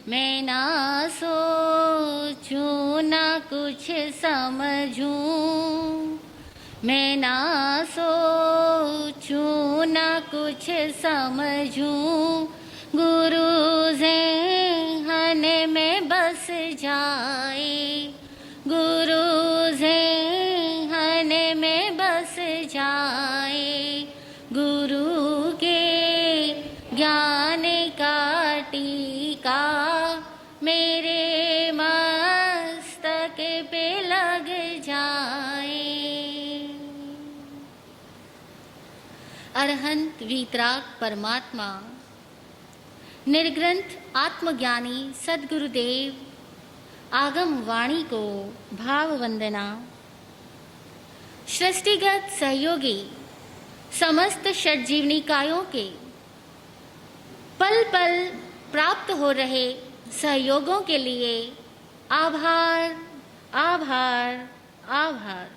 मैं ना सोचूं ना कुछ समझूं, मैं ना सोचूं ना कुछ समझूं, गुरु ज़हन में बस जाए, गुरु ज़हन में बस जाए, गुरु के ज्ञान का टीका मेरे मस्तक पे लग जाए। अरहंत वीतराग परमात्मा निर्ग्रंथ आत्मज्ञानी सद्गुरुदेव आगम वाणी को भाव वंदना। सृष्टिगत सहयोगी समस्त षड्जीवनिकायों के पल पल प्राप्त हो रहे सहयोगों के लिए आभार आभार आभार।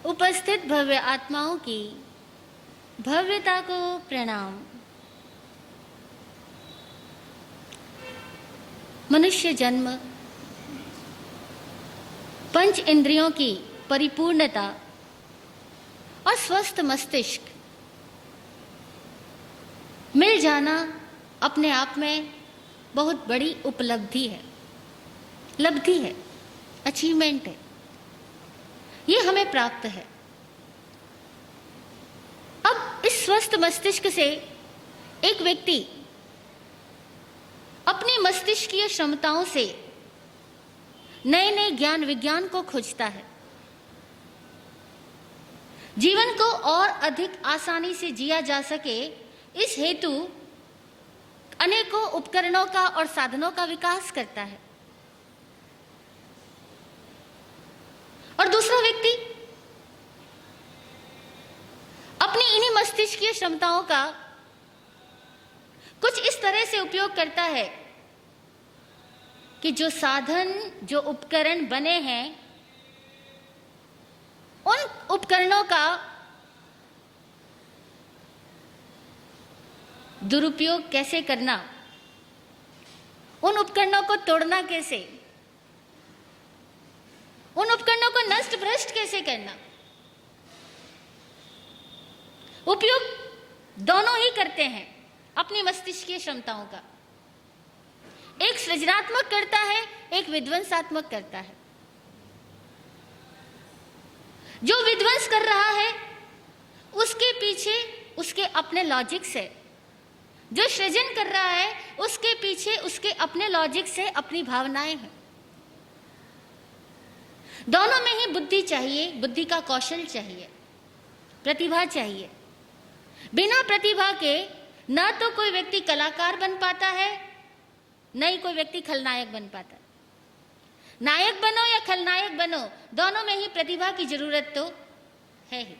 उपस्थित भव्य आत्माओं की भव्यता को प्रणाम। मनुष्य जन्म पंच इंद्रियों की परिपूर्णता और स्वस्थ मस्तिष्क मिल जाना अपने आप में बहुत बड़ी उपलब्धि है, लब्धि है, अचीवमेंट है। ये हमें प्राप्त है। अब इस स्वस्थ मस्तिष्क से एक व्यक्ति अपनी मस्तिष्कीय क्षमताओं से नए नए ज्ञान विज्ञान को खोजता है। जीवन को और अधिक आसानी से जिया जा सके, इस हेतु अनेकों उपकरणों का और साधनों का विकास करता है। और दूसरा व्यक्ति अपनी इन्हीं मस्तिष्कीय क्षमताओं का कुछ इस तरह से उपयोग करता है कि जो साधन, जो उपकरण बने हैं, उन उपकरणों का दुरुपयोग कैसे करना, उन उपकरणों को तोड़ना कैसे, उन उपकरणों को नष्ट भ्रष्ट कैसे करना, उपयोग दोनों ही करते हैं अपनी मस्तिष्कीय क्षमताओं का। एक सृजनात्मक करता है, एक विध्वंसात्मक करता है। जो विध्वंस कर रहा है उसके पीछे उसके अपने लॉजिक्स है, जो सृजन कर रहा है उसके पीछे उसके अपने लॉजिक से अपनी भावनाएं हैं। दोनों में ही बुद्धि चाहिए, बुद्धि का कौशल चाहिए, प्रतिभा चाहिए। बिना प्रतिभा के न तो कोई व्यक्ति कलाकार बन पाता है, न ही कोई व्यक्ति खलनायक बन पाता है। नायक बनो या खलनायक बनो, दोनों में ही प्रतिभा की जरूरत तो है ही।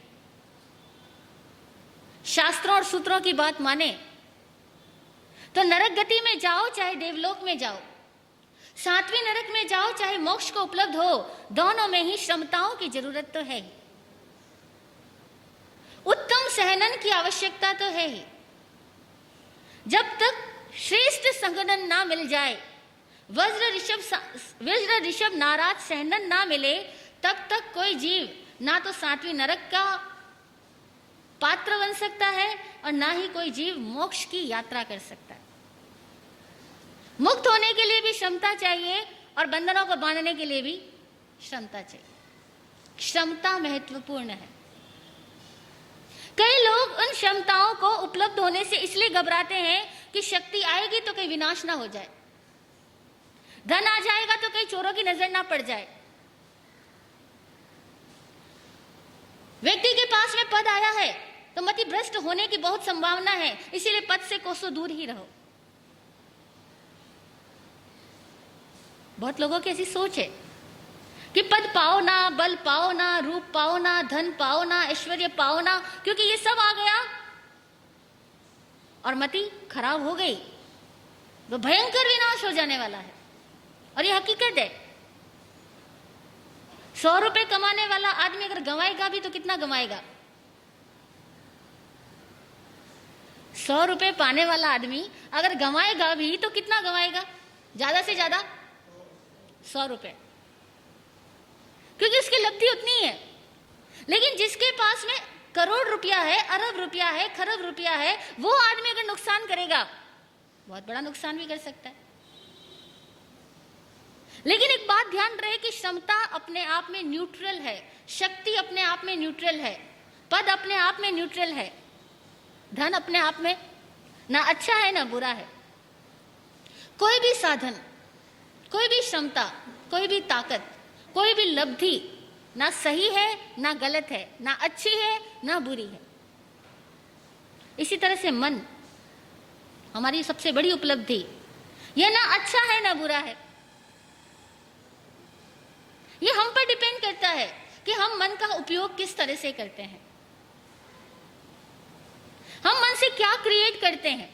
शास्त्रों और सूत्रों की बात माने तो नरक गति में जाओ चाहे देवलोक में जाओ, सातवीं नरक में जाओ चाहे मोक्ष को उपलब्ध हो, दोनों में ही क्षमताओं की जरूरत तो है ही। उत्तम सहनन की आवश्यकता तो है ही। जब तक श्रेष्ठ संगठन ना मिल जाए, वज्र ऋषभ नाराज सहनन ना मिले, तब तक कोई जीव ना तो सातवीं नरक का पात्र बन सकता है और ना ही कोई जीव मोक्ष की यात्रा कर सकता है। मुक्त होने के लिए भी क्षमता चाहिए और बंधनों को बांधने के लिए भी क्षमता चाहिए। क्षमता महत्वपूर्ण है। कई लोग उन क्षमताओं को उपलब्ध होने से इसलिए घबराते हैं कि शक्ति आएगी तो कहीं विनाश ना हो जाए, धन आ जाएगा तो कहीं चोरों की नजर ना पड़ जाए, व्यक्ति के पास में पद आया है तो मति भ्रष्ट होने की बहुत संभावना है, इसीलिए पद से कोसों दूर ही रहो। बहुत लोगों की ऐसी सोच है कि पद पाओ ना, बल पाओ ना, रूप पाओ ना, धन पाओ ना, ऐश्वर्य पाओ ना, क्योंकि ये सब आ गया और मति खराब हो गई तो भयंकर विनाश हो जाने वाला है। और ये हकीकत है। 100 रुपए कमाने वाला आदमी अगर गंवाएगा भी तो कितना गंवाएगा? 100 रुपए पाने वाला आदमी अगर गंवाएगा भी तो कितना गंवाएगा? ज्यादा से ज्यादा 100 रुपए, क्योंकि उसकी लब्धि उतनी है। लेकिन जिसके पास में करोड़ रुपया है, अरब रुपया है, खरब रुपया है, वो आदमी अगर नुकसान करेगा, बहुत बड़ा नुकसान भी कर सकता है। लेकिन एक बात ध्यान रहे कि क्षमता अपने आप में न्यूट्रल है, शक्ति अपने आप में न्यूट्रल है, पद अपने आप में न्यूट्रल है, धन अपने आप में ना अच्छा है ना बुरा है। कोई भी साधन, कोई भी क्षमता, कोई भी ताकत, कोई भी लब्धि ना सही है ना गलत है, ना अच्छी है ना बुरी है। इसी तरह से मन, हमारी सबसे बड़ी उपलब्धि, यह ना अच्छा है ना बुरा है। यह हम पर डिपेंड करता है कि हम मन का उपयोग किस तरह से करते हैं, हम मन से क्या क्रिएट करते हैं,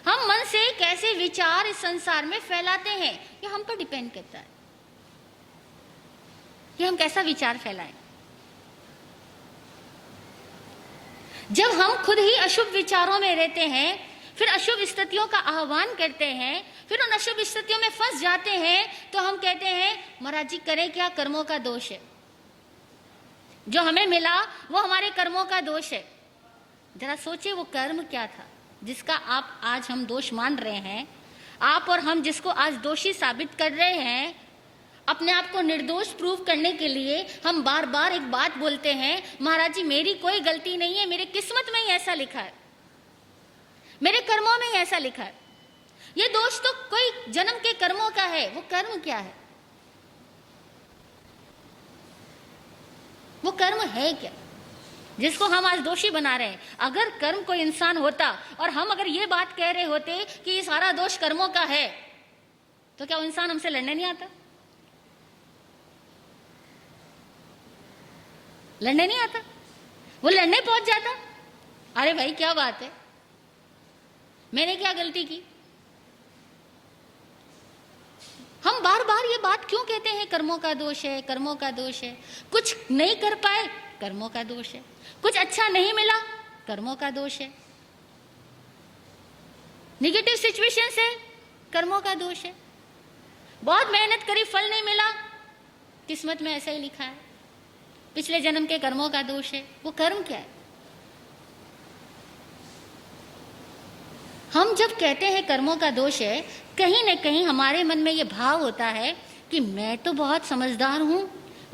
हम मन से कैसे विचार इस संसार में फैलाते हैं। यह हम पर डिपेंड करता है कि हम कैसा विचार फैलाएं। जब हम खुद ही अशुभ विचारों में रहते हैं, फिर अशुभ स्थितियों का आह्वान करते हैं, फिर उन अशुभ स्थितियों में फंस जाते हैं, तो हम कहते हैं महाराज जी करें क्या, कर्मों का दोष है, जो हमें मिला वो हमारे कर्मों का दोष है। जरा सोचिए वो कर्म क्या था जिसका आप आज हम दोष मान रहे हैं। आप और हम जिसको आज दोषी साबित कर रहे हैं, अपने आप को निर्दोष प्रूव करने के लिए हम बार बार एक बात बोलते हैं, महाराज जी मेरी कोई गलती नहीं है, मेरी किस्मत में ही ऐसा लिखा है, मेरे कर्मों में ही ऐसा लिखा है। ये दोष तो कोई जन्म के कर्मों का है। वो कर्म क्या है, वो कर्म है क्या जिसको हम आज दोषी बना रहे हैं? अगर कर्म कोई इंसान होता और हम अगर ये बात कह रहे होते कि ये सारा दोष कर्मों का है, तो क्या वो इंसान हमसे लड़ने नहीं आता? लड़ने नहीं आता, वो लड़ने पहुंच जाता। अरे भाई क्या बात है, मैंने क्या गलती की? हम बार बार ये बात क्यों कहते हैं कर्मों का दोष है, कर्मों का दोष है? कुछ नहीं कर पाए, कर्मों का दोष है। कुछ अच्छा नहीं मिला, कर्मों का दोष है। निगेटिव सिचुएशन है, कर्मों का दोष है। बहुत मेहनत करी, फल नहीं मिला, किस्मत में ऐसा ही लिखा है, पिछले जन्म के कर्मों का दोष है। वो कर्म क्या है? हम जब कहते हैं कर्मों का दोष है, कहीं न कहीं हमारे मन में ये भाव होता है कि मैं तो बहुत समझदार हूं,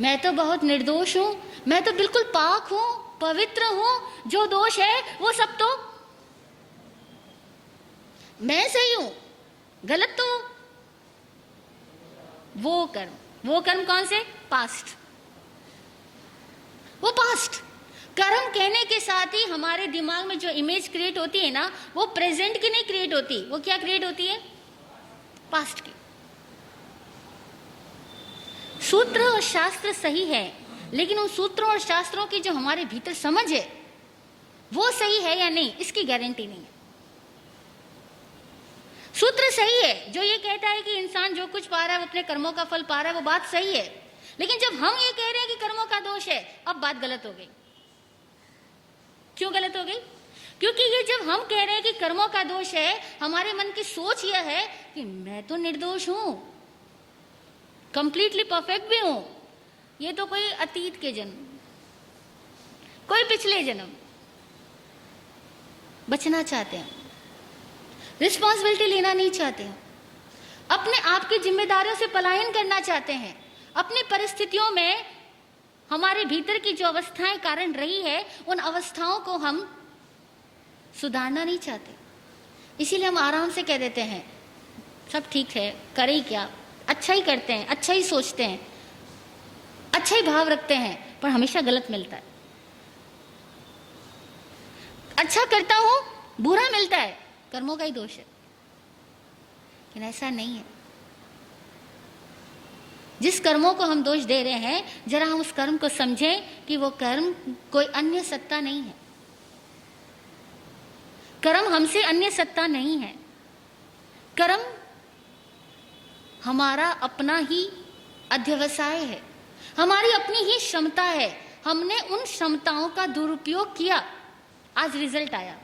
मैं तो बहुत निर्दोष हूं, मैं तो बिल्कुल पाक हूं, पवित्र हूं, जो दोष है वो सब तो मैं सही हूं, गलत तो वो कर्म कौन से? पास्ट। वो पास्ट कर्म कहने के साथ ही हमारे दिमाग में जो इमेज क्रिएट होती है ना, वो प्रेजेंट की नहीं क्रिएट होती। वो क्या क्रिएट होती है? पास्ट की। सूत्र और शास्त्र सही है, लेकिन उन सूत्रों और शास्त्रों की जो हमारे भीतर समझ है वो सही है या नहीं, इसकी गारंटी नहीं है। सूत्र सही है जो ये कहता है कि इंसान जो कुछ पा रहा है वो अपने कर्मों का फल पा रहा है, वो बात सही है। लेकिन जब हम ये कह रहे हैं कि कर्मों का दोष है, अब बात गलत हो गई। क्यों गलत हो गई? क्योंकि ये जब हम कह रहे हैं कि कर्मों का दोष है, हमारे मन की सोच यह है कि मैं तो निर्दोष हूं, कंप्लीटली परफेक्ट भी हूं, ये तो कोई अतीत के जन्म, कोई पिछले जन्म। बचना चाहते हैं, रिस्पॉन्सिबिलिटी लेना नहीं चाहते हैं, अपने आप की जिम्मेदारियों से पलायन करना चाहते हैं, अपनी परिस्थितियों में हमारे भीतर की जो अवस्थाएं कारण रही है, उन अवस्थाओं को हम सुधारना नहीं चाहते। इसीलिए हम आराम से कह देते हैं सब ठीक है, करें क्या, अच्छा ही करते हैं, अच्छा ही सोचते हैं, अच्छा ही भाव रखते हैं, पर हमेशा गलत मिलता है। अच्छा करता हूं, बुरा मिलता है, कर्मों का ही दोष है। लेकिन ऐसा नहीं है। जिस कर्मों को हम दोष दे रहे हैं, जरा हम उस कर्म को समझें कि वो कर्म कोई अन्य सत्ता नहीं है। कर्म हमसे अन्य सत्ता नहीं है। कर्म हमारा अपना ही अध्यवसाय है, हमारी अपनी ही क्षमता है। हमने उन क्षमताओं का दुरुपयोग किया, आज रिजल्ट आया।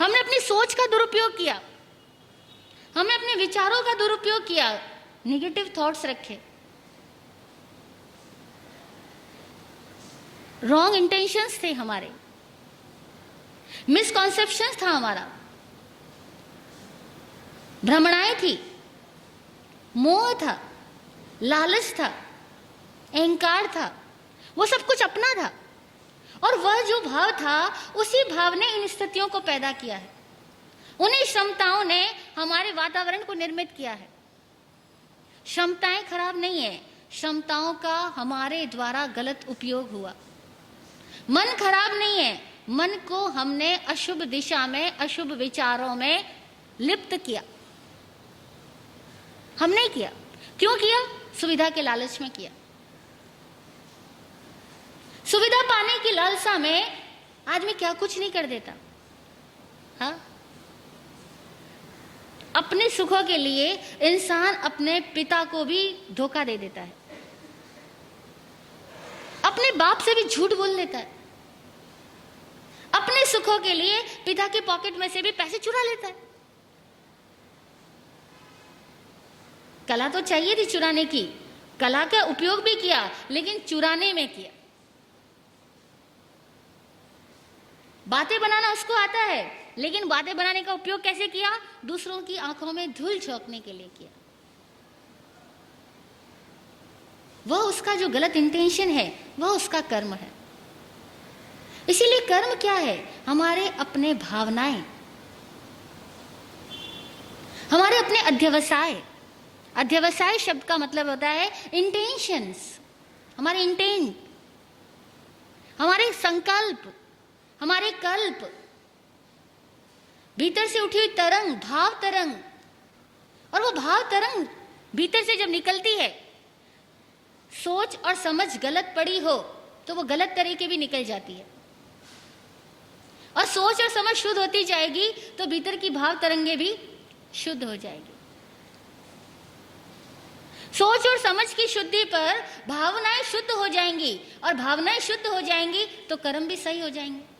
हमने अपनी सोच का दुरुपयोग किया, हमने अपने विचारों का दुरुपयोग किया, नेगेटिव थॉट्स रखे, रॉन्ग इंटेंशंस थे हमारे, मिसकॉन्सेप्शंस था हमारा, भ्रमणाएं थी, मोह था, लालच था, अहंकार था, वो सब कुछ अपना था। और वह जो भाव था, उसी भाव ने इन स्थितियों को पैदा किया है। उन्हीं क्षमताओं ने हमारे वातावरण को निर्मित किया है। क्षमताएं खराब नहीं है, क्षमताओं का हमारे द्वारा गलत उपयोग हुआ। मन खराब नहीं है, मन को हमने अशुभ दिशा में, अशुभ विचारों में लिप्त किया। हमने किया। क्यों किया? सुविधा के लालच में किया। सुविधा पाने की लालसा में आदमी क्या कुछ नहीं कर देता। हाँ, अपने सुखों के लिए इंसान अपने पिता को भी धोखा दे देता है, अपने बाप से भी झूठ बोल लेता है, अपने सुखों के लिए पिता के पॉकेट में से भी पैसे चुरा लेता है। कला तो चाहिए थी चुराने की, कला का उपयोग भी किया, लेकिन चुराने में किया। बातें बनाना उसको आता है, लेकिन बातें बनाने का उपयोग कैसे किया? दूसरों की आंखों में धूल झोंकने के लिए किया। वह उसका जो गलत इंटेंशन है, वह उसका कर्म है। इसीलिए कर्म क्या है? हमारे अपने भावनाएं, हमारे अपने अध्यवसाय। अध्यवसाय शब्द का मतलब होता है इंटेंशंस, हमारे इंटेंट, हमारे संकल्प, हमारे कल्प, भीतर से उठी हुई तरंग, भाव तरंग। और वो भाव तरंग भीतर से जब निकलती है, सोच और समझ गलत पड़ी हो तो वो गलत तरीके भी निकल जाती है, और सोच और समझ शुद्ध होती जाएगी तो भीतर की भाव तरंगे भी शुद्ध हो जाएगी। सोच और समझ की शुद्धि पर भावनाएं शुद्ध हो जाएंगी, और भावनाएं शुद्ध हो जाएंगी तो कर्म भी सही हो जाएंगे।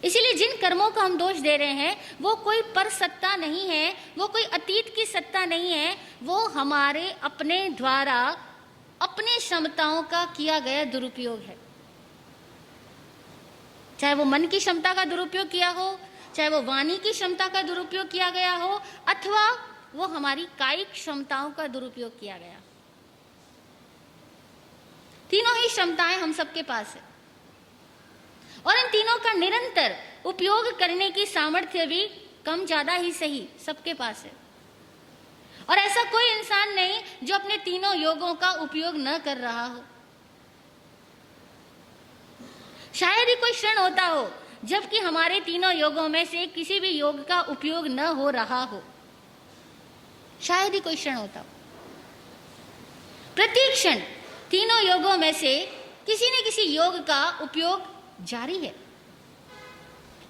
इसीलिए जिन कर्मों का हम दोष दे रहे हैं, वो कोई पर सत्ता नहीं है, वो कोई अतीत की सत्ता नहीं है, वो हमारे अपने द्वारा अपने क्षमताओं का किया गया दुरुपयोग है। चाहे वो मन की क्षमता का दुरुपयोग किया हो, चाहे वो वाणी की क्षमता का दुरुपयोग किया गया हो, अथवा वो हमारी कायिक क्षमताओं का दुरुपयोग किया गया। तीनों ही क्षमताएं हम सबके पास है, और इन तीनों का निरंतर उपयोग करने की सामर्थ्य भी कम ज्यादा ही सही सबके पास है। और ऐसा कोई इंसान नहीं जो अपने तीनों योगों का उपयोग न कर रहा हो। शायद ही कोई क्षण होता हो जबकि हमारे तीनों योगों में से किसी भी योग का उपयोग न हो रहा हो। शायद ही कोई क्षण होता हो। प्रत्येक क्षण तीनों योगों में से किसी न किसी योग का उपयोग जारी है।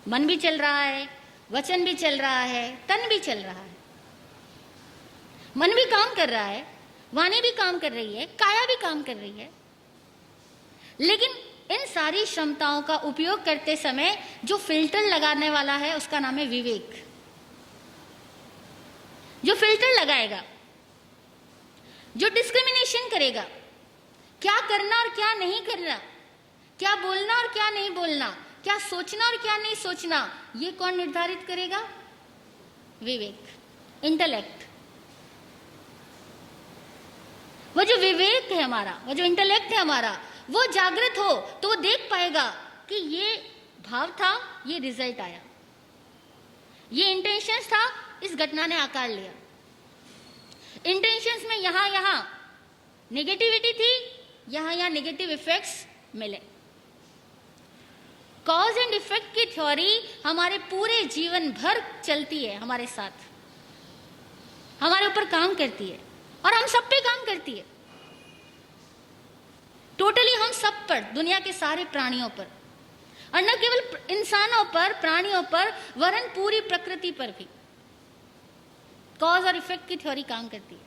मन भी चल रहा है, वचन भी चल रहा है, तन भी चल रहा है। मन भी काम कर रहा है, वाणी भी काम कर रही है, काया भी काम कर रही है। लेकिन इन सारी क्षमताओं का उपयोग करते समय जो फिल्टर लगाने वाला है, उसका नाम है विवेक। जो फिल्टर लगाएगा, जो डिस्क्रिमिनेशन करेगा, क्या करना और क्या नहीं करना, क्या बोलना और क्या नहीं बोलना, क्या सोचना और क्या नहीं सोचना, ये कौन निर्धारित करेगा? विवेक, इंटेलेक्ट। वो जो विवेक है हमारा, वो जो इंटेलेक्ट है हमारा, वो जागृत हो तो वो देख पाएगा कि ये भाव था, ये रिजल्ट आया, ये इंटेंशंस था, इस घटना ने आकार लिया। इंटेंशंस में यहां यहां नेगेटिविटी थी, यहां नेगेटिव इफेक्ट्स मिले। कॉज एंड इफेक्ट की थ्योरी हमारे पूरे जीवन भर चलती है, हमारे साथ, हमारे ऊपर काम करती है, और हम सब पे काम करती है। टोटली हम सब पर, दुनिया के सारे प्राणियों पर, और न केवल इंसानों पर, प्राणियों पर, वरन पूरी प्रकृति पर भी कॉज और इफेक्ट की थ्योरी काम करती है।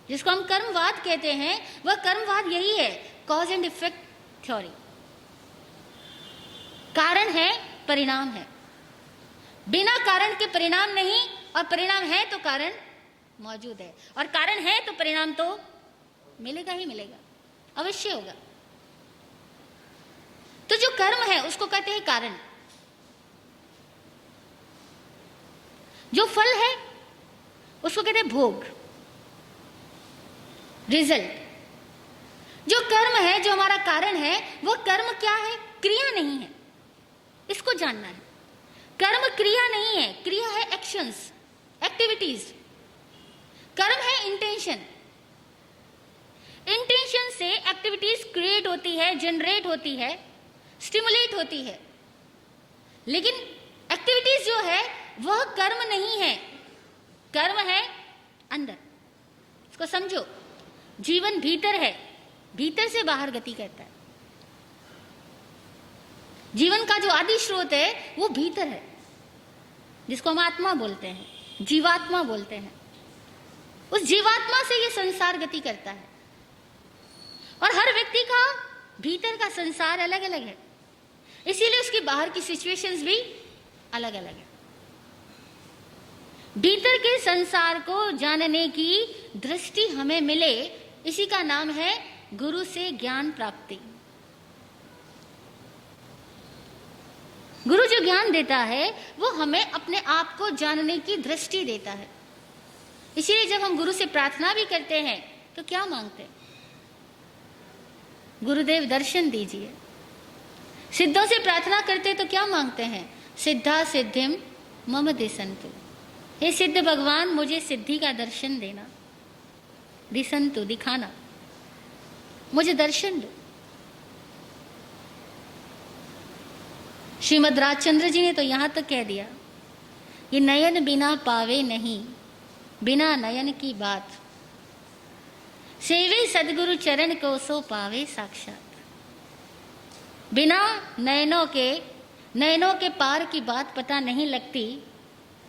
जिसको हम कर्मवाद कहते हैं, वह कर्मवाद यही है, कॉज एंड इफेक्ट थ्योरी। कारण है, परिणाम है। बिना कारण के परिणाम नहीं, और परिणाम है तो कारण मौजूद है, और कारण है तो परिणाम तो मिलेगा ही मिलेगा, अवश्य होगा। तो जो कर्म है उसको कहते हैं कारण, जो फल है उसको कहते हैं भोग, रिजल्ट। जो कर्म है, जो हमारा कारण है, वो कर्म क्या है? क्रिया नहीं है, इसको जानना है। कर्म क्रिया नहीं है, क्रिया है एक्शंस, एक्टिविटीज। कर्म है इंटेंशन। इंटेंशन से एक्टिविटीज क्रिएट होती है, जनरेट होती है, स्टिमुलेट होती है। लेकिन एक्टिविटीज जो है वह कर्म नहीं है, कर्म है अंदर। इसको समझो, जीवन भीतर है, भीतर से बाहर गति करता है। जीवन का जो आदि स्रोत है वो भीतर है, जिसको हम आत्मा बोलते हैं, जीवात्मा बोलते हैं। उस जीवात्मा से ये संसार गति करता है, और हर व्यक्ति का भीतर का संसार अलग अलग है, इसीलिए उसकी बाहर की सिचुएशंस भी अलग अलग है। भीतर के संसार को जानने की दृष्टि हमें मिले, इसी का नाम है गुरु से ज्ञान प्राप्ति। गुरु जो ज्ञान देता है वो हमें अपने आप को जानने की दृष्टि देता है। इसीलिए जब हम गुरु से प्रार्थना भी करते हैं तो क्या मांगते हैं? गुरुदेव दर्शन दीजिए। सिद्धों से प्रार्थना करते तो क्या मांगते हैं? सिद्धा सिद्धिम मम दिसंतु। हे सिद्ध भगवान, मुझे सिद्धि का दर्शन देना, दिसंतु दिखाना, मुझे दर्शन दो। श्रीमद् राजचंद्र जी ने तो यहां तक कह दिया कि नयन बिना पावे नहीं, बिना नयन की बात, सेवे सदगुरु चरण को सो पावे साक्षात। बिना नयनों के पार की बात पता नहीं लगती,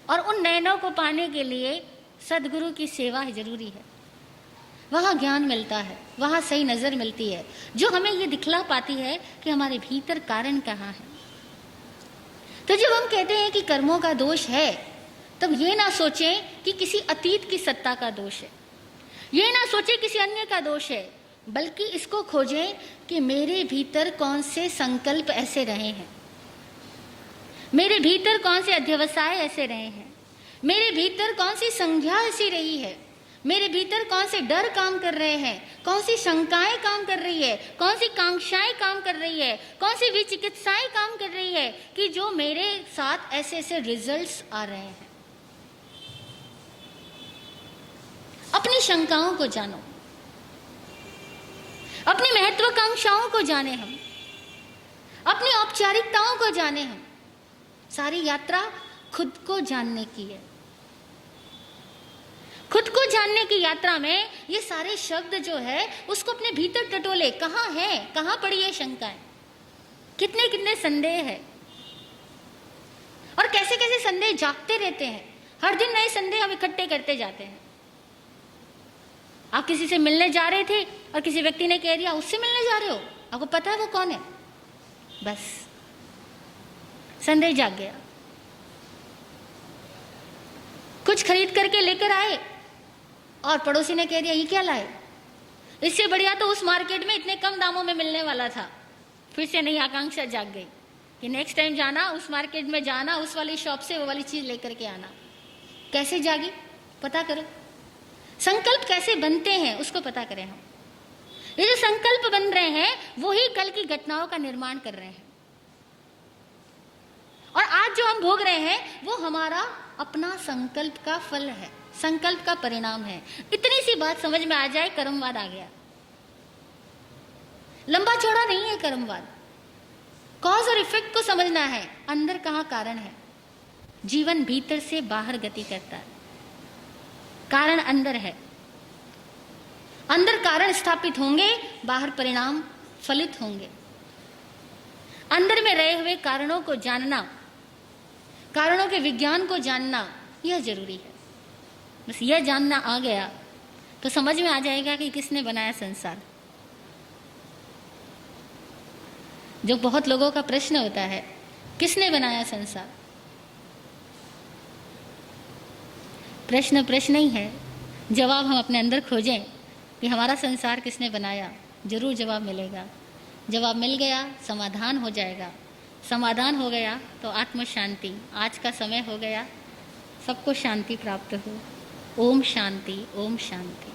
और उन नयनों को पाने के लिए सदगुरु की सेवा जरूरी है। वहाँ ज्ञान मिलता है, वहाँ सही नज़र मिलती है, जो हमें ये दिखला पाती है कि हमारे भीतर कारण कहाँ है। तो जब हम कहते हैं कि कर्मों का दोष है, तब ये ना सोचें कि किसी अतीत की सत्ता का दोष है, ये ना सोचें किसी अन्य का दोष है, बल्कि इसको खोजें कि मेरे भीतर कौन से संकल्प ऐसे रहे हैं, मेरे भीतर कौन से अध्यवसाय ऐसे रहे हैं, मेरे भीतर कौन सी संज्ञा ऐसी रही है, मेरे भीतर कौन से डर काम कर रहे हैं, कौन सी शंकाएं काम कर रही है, कौन सी कांक्षाएं काम कर रही है, कौन सी विचिकित्साएं काम कर रही है, कि जो मेरे साथ ऐसे ऐसे रिजल्ट्स आ रहे हैं। अपनी शंकाओं को जानो, अपनी महत्वाकांक्षाओं को जाने हम, अपनी औपचारिकताओं को जाने हम। सारी यात्रा खुद को जानने की है। खुद को जानने की यात्रा में ये सारे शब्द जो है उसको अपने भीतर टटोले। कहाँ है, कहाँ पड़ी है शंकाएं, कितने कितने संदेह है, और कैसे कैसे संदेह जागते रहते हैं। हर दिन नए संदेह हम इकट्ठे करते जाते हैं। आप किसी से मिलने जा रहे थे और किसी व्यक्ति ने कह दिया उससे मिलने जा रहे हो, आपको पता है वो कौन है, बस संदेह जाग गया। कुछ खरीद करके लेकर आए और पड़ोसी ने कह दिया ये क्या लाए, इससे बढ़िया तो उस मार्केट में इतने कम दामों में मिलने वाला था। फिर से नई आकांक्षा जाग गई कि नेक्स्ट टाइम जाना, उस मार्केट में जाना, उस वाली शॉप से वो वाली चीज लेकर के आना। कैसे जागी, पता करो। संकल्प कैसे बनते हैं उसको पता करें हम। ये जो संकल्प बन रहे हैं वो ही कल की घटनाओं का निर्माण कर रहे हैं, और आज जो हम भोग रहे हैं वो हमारा अपना संकल्प का फल है, संकल्प का परिणाम है। इतनी सी बात समझ में आ जाए, कर्मवाद आ गया। लंबा चौड़ा नहीं है कर्मवाद। कॉज और इफेक्ट को समझना है, अंदर कहाँ कारण है। जीवन भीतर से बाहर गति करता है, कारण अंदर है। अंदर कारण स्थापित होंगे, बाहर परिणाम फलित होंगे। अंदर में रहे हुए कारणों को जानना, कारणों के विज्ञान को जानना, यह जरूरी है। बस यह जानना आ गया तो समझ में आ जाएगा कि किसने बनाया संसार। जो बहुत लोगों का प्रश्न होता है किसने बनाया संसार? प्रश्न ही है। जवाब हम अपने अंदर खोजें कि हमारा संसार किसने बनाया, जरूर जवाब मिलेगा। जवाब मिल गया, समाधान हो जाएगा। समाधान हो गया तो आत्म शांति। आज का समय हो गया, सबको शांति प्राप्त हो। ओम शांति, ओम शांति।